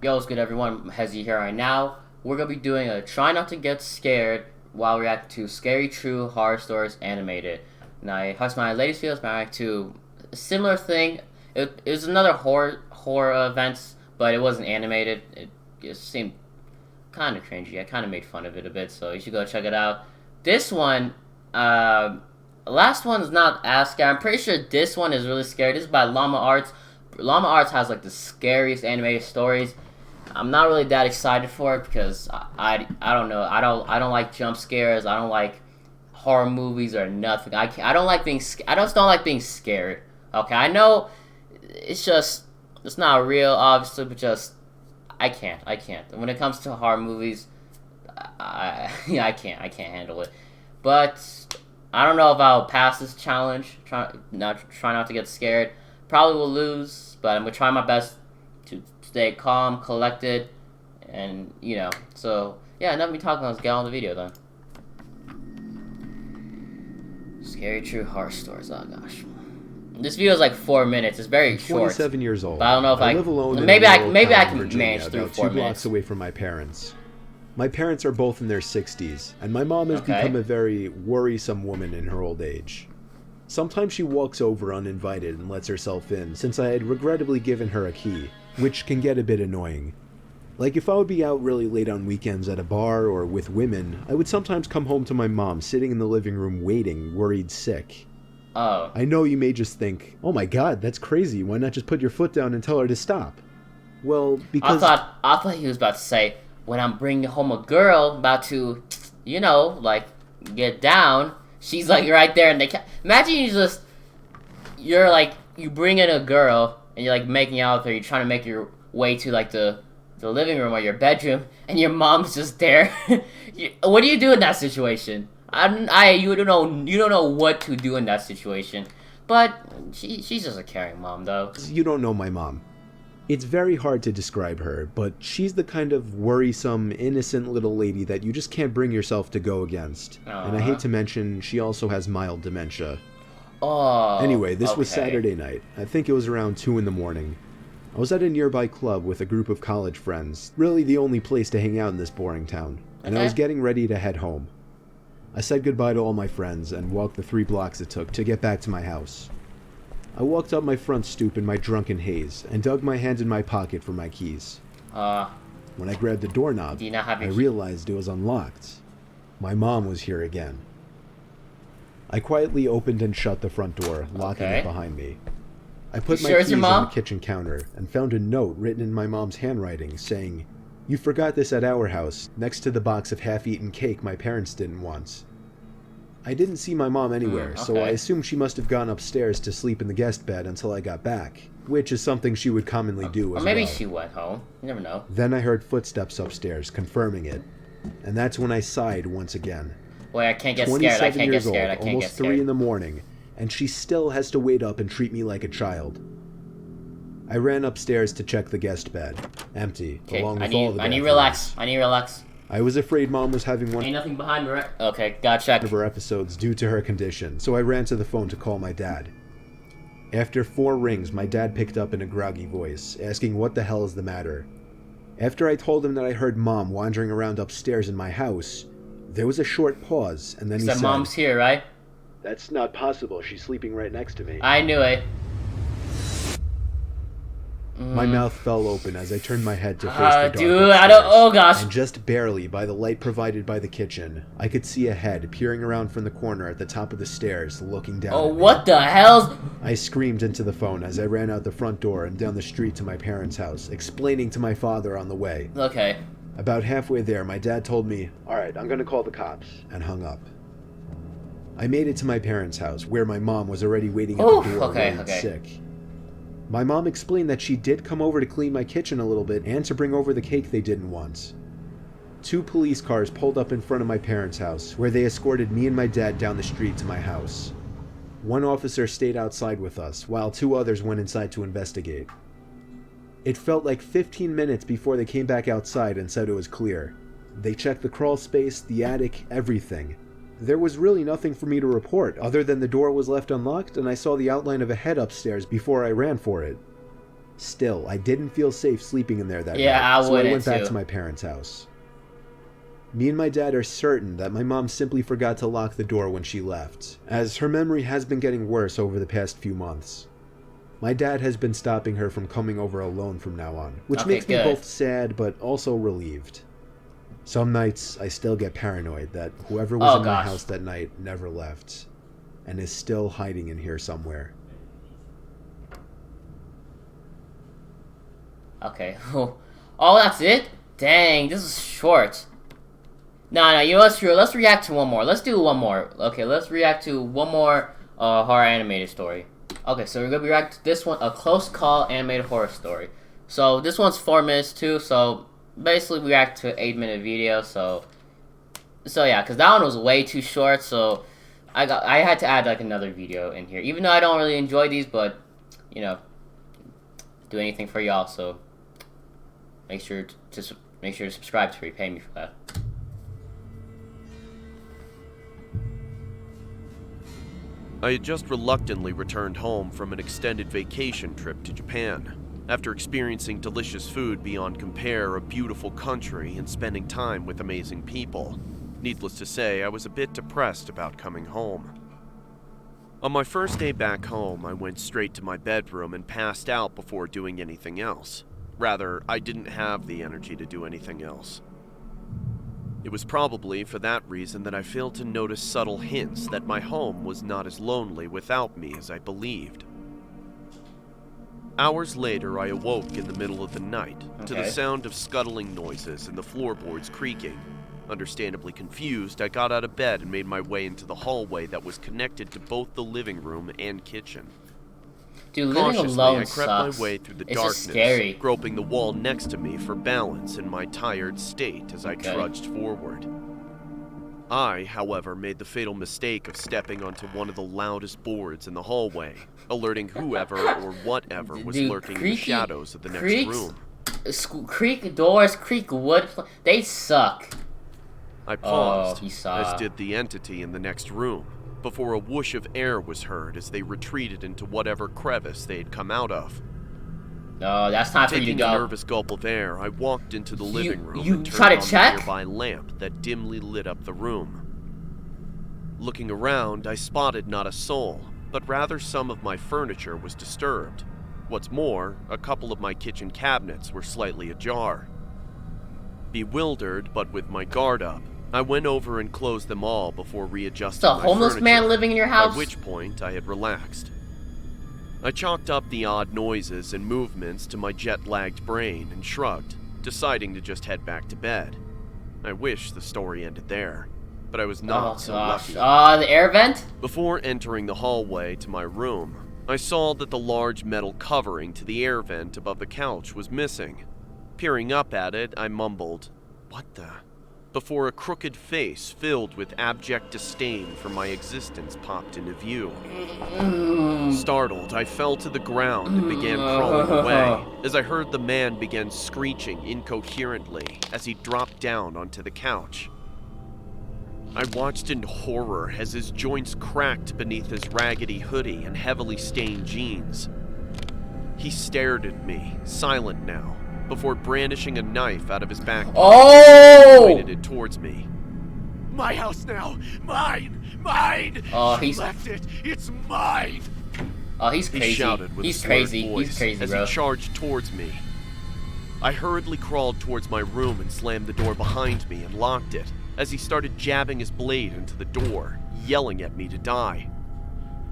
Yo, what's good everyone? Hezzy here right now. We're gonna be doing a try not to get scared while reacting to Scary True Horror Stories animated. Now, I host my latest videos, but I react to a similar thing. It was another horror events, but it wasn't animated. It just seemed kind of cringy. I kind of made fun of it a bit, so you should go check it out. This one, last one's not as scary. I'm pretty sure this one is really scary. This is by Llama Arts. Llama Arts has like the scariest animated stories. I'm not really that excited for it because I don't know. I don't like jump scares. I don't like horror movies or nothing. I don't like being I just don't like being scared. Okay, I know it's not real, obviously, but just I can't. When it comes to horror movies, I can't handle it. But I don't know if I'll pass this challenge. Try not to get scared. Probably will lose, but I'm gonna try my best to stay calm, collected, and So yeah, enough of me talking. Let's get on the video then. Scary True Horror Stories. Oh gosh, this video is like 4 minutes. It's very short. 27 years old. But I don't know if I live alone. Maybe I can Virginia, manage through about 4 2 minutes. blocks away from my parents. My parents are both in their 60s, and my mom has become a very worrisome woman in her old age. Sometimes she walks over uninvited and lets herself in, since I had regrettably given her a key, which can get a bit annoying. Like if I would be out really late on weekends at a bar or with women, I would sometimes come home to my mom sitting in the living room waiting, worried sick. Oh. I know you may just think, oh my god, that's crazy, why not just put your foot down and tell her to stop? Well, because... I thought he was about to say, when I'm bringing home a girl about to, like, get down, she's like right there, and imagine you bring in a girl and you're like making out with her. You're trying to make your way to like the living room or your bedroom, and your mom's just there. What do you do in that situation? You don't know what to do in that situation. But she's just a caring mom, though. You don't know my mom. It's very hard to describe her, but she's the kind of worrisome, innocent little lady that you just can't bring yourself to go against. And I hate to mention, she also has mild dementia. Oh. Anyway, this was Saturday night. I think it was around 2 in the morning. I was at a nearby club with a group of college friends, really the only place to hang out in this boring town, and I was getting ready to head home. I said goodbye to all my friends and walked the 3 blocks it took to get back to my house. I walked up my front stoop in my drunken haze and dug my hand in my pocket for my keys. When I grabbed the doorknob, I realized it was unlocked. My mom was here again. I quietly opened and shut the front door, locking it behind me. I put my keys on the kitchen counter and found a note written in my mom's handwriting saying, "You forgot this at our house, next to the box of half-eaten cake my parents didn't want." I didn't see my mom anywhere, so I assumed she must have gone upstairs to sleep in the guest bed until I got back, which is something she would commonly do as well. Or maybe she went home. You never know. Then I heard footsteps upstairs, confirming it, and that's when I sighed once again. Wait, I can't get scared. I can't get scared. I can't get scared. Almost 3 in the morning, and she still has to wait up and treat me like a child. I ran upstairs to check the guest bed, empty, along with all the I need relax. I was afraid Mom was having one Ain't nothing behind me, right? Okay, gotcha. of her episodes due to her condition, so I ran to the phone to call my dad. After 4 rings, my dad picked up in a groggy voice, asking what the hell is the matter. After I told him that I heard Mom wandering around upstairs in my house, there was a short pause, and then he said, Mom's here, right? "That's not possible, she's sleeping right next to me." I knew it. My mouth fell open as I turned my head to face the dark dude, upstairs. oh gosh. And just barely, by the light provided by the kitchen, I could see a head peering around from the corner at the top of the stairs, looking down at me. What the hell? I screamed into the phone as I ran out the front door and down the street to my parents' house, explaining to my father on the way. Okay. About halfway there, my dad told me, "Alright, I'm gonna call the cops," and hung up. I made it to my parents' house, where my mom was already waiting at the door, worried sick. My mom explained that she did come over to clean my kitchen a little bit and to bring over the cake they didn't want. 2 police cars pulled up in front of my parents' house, where they escorted me and my dad down the street to my house. 1 officer stayed outside with us, while 2 others went inside to investigate. It felt like 15 minutes before they came back outside and said it was clear. They checked the crawl space, the attic, everything. There was really nothing for me to report, other than the door was left unlocked and I saw the outline of a head upstairs before I ran for it. Still, I didn't feel safe sleeping in there that Yeah, night, I so I wouldn't went back too. to my parents' house. Me and my dad are certain that my mom simply forgot to lock the door when she left, as her memory has been getting worse over the past few months. My dad has been stopping her from coming over alone from now on, which Okay, makes me good. both sad but also relieved. Some nights I still get paranoid that whoever was Oh, in my gosh. house that night never left, and is still hiding in here somewhere. Okay. Oh, that's it? Dang, this is short. No, you know what's true? Let's react to one more. Let's do one more. Okay, let's react to one more horror animated story. Okay, so we're gonna react to this one, a close call animated horror story. So this one's 4 minutes too. So basically, we react to an 8-minute video. So yeah, because that one was way too short. So I had to add like another video in here, even though I don't really enjoy these, but you know, do anything for y'all. So make sure to subscribe to repay me for that. I had just reluctantly returned home from an extended vacation trip to Japan, after experiencing delicious food beyond compare, a beautiful country, and spending time with amazing people. Needless to say, I was a bit depressed about coming home. On my first day back home, I went straight to my bedroom and passed out before doing anything else. Rather, I didn't have the energy to do anything else. It was probably for that reason that I failed to notice subtle hints that my home was not as lonely without me as I believed. Hours later, I awoke in the middle of the night to the sound of scuttling noises and the floorboards creaking. Understandably confused, I got out of bed and made my way into the hallway that was connected to both the living room and kitchen. Dude, living Cautiously, alone I crept sucks. my way through the It's just darkness, scary. groping the wall next to me for balance in my tired state as I Okay. trudged forward. I, however, made the fatal mistake of stepping onto one of the loudest boards in the hallway, alerting whoever or whatever was Dude, lurking in the shadows of the next creaks, room. Creak doors, creak wood, they suck. I paused, he saw. as did the entity in the next room, before a whoosh of air was heard as they retreated into whatever crevice they had come out of. No, that's time for you to Taking a go. nervous gulp of air, I walked into the living room you and try turned to on check? the nearby lamp that dimly lit up the room. Looking around, I spotted not a soul, but rather some of my furniture was disturbed. What's more, a couple of my kitchen cabinets were slightly ajar. Bewildered, but with my guard up, I went over and closed them all before readjusting It's a my homeless furniture, man living in your house? At which point I had relaxed. I chalked up the odd noises and movements to my jet-lagged brain and shrugged, deciding to just head back to bed. I wish the story ended there, but I was not so lucky. The air vent? Before entering the hallway to my room, I saw that the large metal covering to the air vent above the couch was missing. Peering up at it, I mumbled, "What the?" before a crooked face filled with abject disdain for my existence popped into view. Startled, I fell to the ground and began crawling away, as I heard the man begin screeching incoherently as he dropped down onto the couch. I watched in horror as his joints cracked beneath his raggedy hoodie and heavily stained jeans. He stared at me, silent now, before brandishing a knife out of his back pocket and pointed it towards me. "My house now! Mine! Mine! He left it! It's mine!" Oh, he's He crazy. shouted with He's a slurred crazy. voice He's crazy, as bro. he charged towards me. I hurriedly crawled towards my room and slammed the door behind me and locked it, as he started jabbing his blade into the door, yelling at me to die.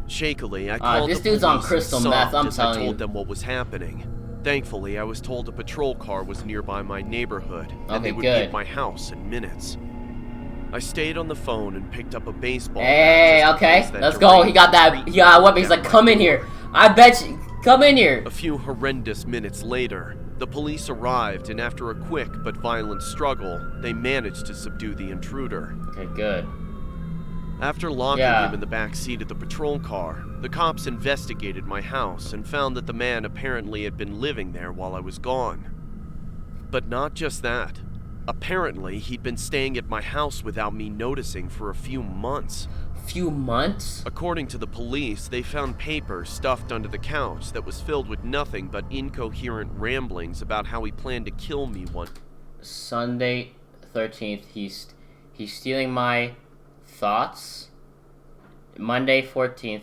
Shakily, I called this the dude's on police crystal and meth, sobbed I'm as I telling you. told them what was happening. Thankfully, I was told a patrol car was nearby my neighborhood, and they would be good. at my house in minutes. I stayed on the phone and picked up a baseball bat Hey, just in okay, case that let's go. He got that. deranged He got a weapon. freak He's like, at my come in door. here. I bet you. Come in here. A few horrendous minutes later, the police arrived, and after a quick but violent struggle, they managed to subdue the intruder. Okay, good. After locking Yeah. him in the back seat of the patrol car, the cops investigated my house and found that the man apparently had been living there while I was gone. But not just that. Apparently, he'd been staying at my house without me noticing for a few months. few months? According to the police, they found paper stuffed under the couch that was filled with nothing but incoherent ramblings about how he planned to kill me one. Sunday 13th, he's stealing my thoughts. Monday 14th,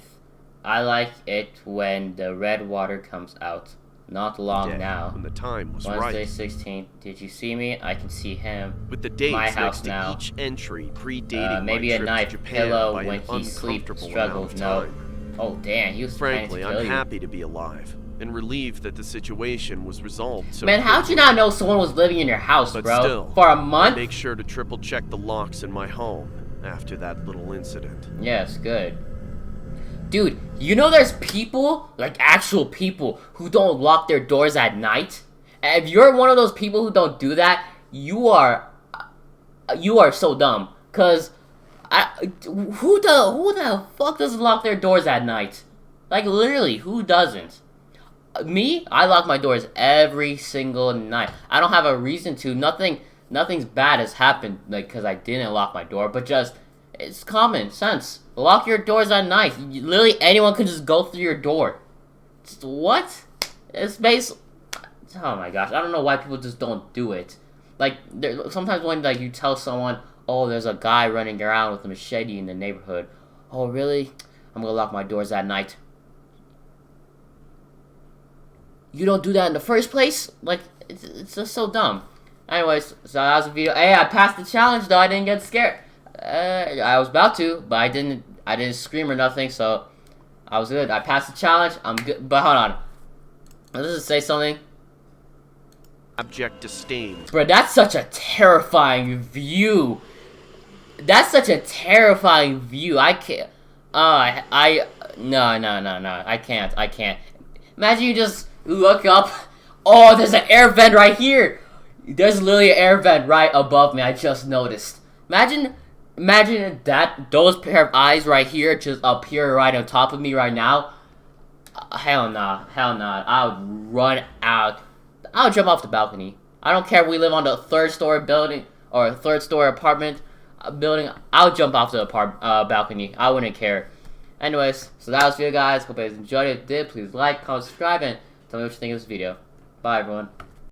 I like it when the red water comes out. Not long now. When the time was Wednesday right. 16th, did you see me? I can see him. With the dates My next house to now. each entry predating Maybe my a trip knife, to Japan pillow by when an he sleeps, uncomfortable struggles. amount No. of time. Oh damn, he was planning Frankly, to kill I'm you. happy to be alive and relieved that the situation was resolved so Man, how'd you not know someone was living in your house, But bro? still, For a I month? make sure to triple check the locks in my home after that little incident. Yes, good. Dude, you know there's people, like actual people, who don't lock their doors at night? And if you're one of those people who don't do that, you are so dumb. Cause who the fuck doesn't lock their doors at night? Like literally, who doesn't? Me, I lock my doors every single night. I don't have a reason to. Nothing's bad has happened, like, because I didn't lock my door, but just, it's common sense. Lock your doors at night. Literally, anyone can just go through your door. What? It's based. Oh my gosh, I don't know why people just don't do it. Like, sometimes when, like, you tell someone, oh, there's a guy running around with a machete in the neighborhood. Oh, really? I'm gonna lock my doors at night. You don't do that in the first place? Like, it's just so dumb. Anyways, so that was the video. Hey, I passed the challenge though. I didn't get scared. I was about to, but I didn't scream or nothing, so I was good. I passed the challenge. I'm good. But hold on. Let's just say something. Abject disdain. Bro, that's such a terrifying view. That's such a terrifying view. I can't. No. I can't. Imagine you just look up. Oh, there's an air vent right here. There's literally an air vent right above me. I just noticed. Imagine those pair of eyes right here just appear right on top of me right now. Hell nah. I would run out. I would jump off the balcony. I don't care if we live on the third story building or a third story apartment building. I would jump off the balcony. I wouldn't care. Anyways, so that was the video, guys. Hope you guys enjoyed it. If you did, please like, comment, subscribe, and tell me what you think of this video. Bye, everyone.